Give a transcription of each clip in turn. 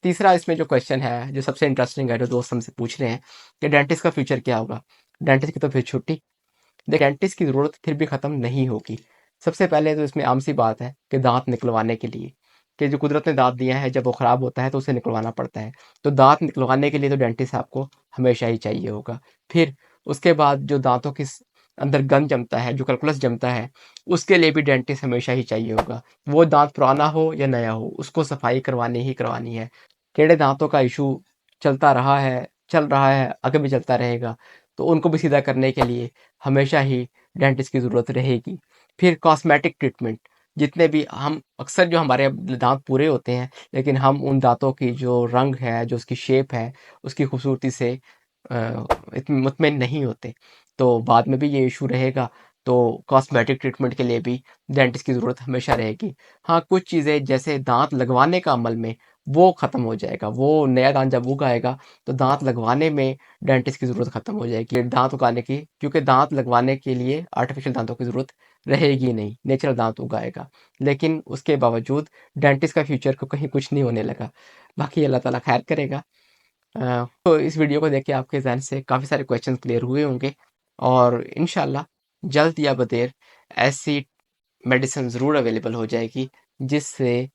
तीसरा इसमें जो क्वेश्चन है, जो सबसे इंटरेस्टिंग है, जो दोस्त हमसे पूछ रहे हैं कि डेंटिस्ट का फ्यूचर क्या होगा? डेंटिस्ट की तो फिर छुट्टी। देखिए, डेंटिस्ट की ज़रूरत फिर भी ख़त्म नहीं होगी। सबसे पहले तो इसमें आम सी बात है कि दाँत निकलवाने के लिए, कि जो कुदरत ने दाँत दिया है, जब वो ख़राब होता है तो उसे निकलवाना पड़ता है। तो दाँत निकलवाने के लिए तो डेंटिस्ट आपको हमेशा ही चाहिए होगा। फिर उसके बाद जो दाँतों के अंदर गंद जमता है, जो कैल्कुलस जमता है, उसके लिए भी डेंटिस्ट हमेशा ही चाहिए होगा। वो दाँत पुराना हो या नया हो, उसको सफाई करवानी ही करवानी है। टेढ़े दाँतों का इशू चलता रहा है, चल रहा है, आगे भी चलता रहेगा। तो उनको भी सीधा करने के लिए हमेशा ही डेंटिस्ट की ज़रूरत रहेगी। फिर कॉस्मेटिक ट्रीटमेंट, जितने भी हम अक्सर जो हमारे दाँत पूरे होते हैं, लेकिन हम उन दाँतों की जो रंग है, जो उसकी शेप है, उसकी खूबसूरती से इतने मुतमिन नहीं होते। तो बाद में भी ये इशू रहेगा, तो कॉस्मेटिक ट्रीटमेंट के लिए भी डेंटिस्ट की ज़रूरत हमेशा रहेगी। हाँ, कुछ चीज़ें जैसे दाँत लगवाने का अमल में वो ख़त्म हो जाएगा। वो नया दाँत जब उग आएगा, तो दाँत लगवाने में डेंटिस्ट की ज़रूरत ख़त्म हो जाएगी, दाँत उगाने की, क्योंकि दाँत लगवाने के लिए आर्टिफिशियल दाँतों की ज़रूरत रहेगी नहीं, नेचुरल दाँत उगाएगा। लेकिन उसके बावजूद डेंटिस्ट का फ्यूचर को कहीं कुछ नहीं होने लगा। बाकी अल्लाह ताला खैर करेगा। तो इस वीडियो को देख के आपके ज़हन से काफ़ी सारे क्वेश्चन क्लियर हुए होंगे, और इंशाल्लाह जल्द या बदेर ऐसी मेडिसिन ज़रूर अवेलेबल हो जाएगी जिससे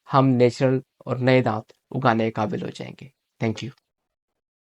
हम नेचुरल और नए दाँत उगाने के काबिल हो जाएंगे। Thank you.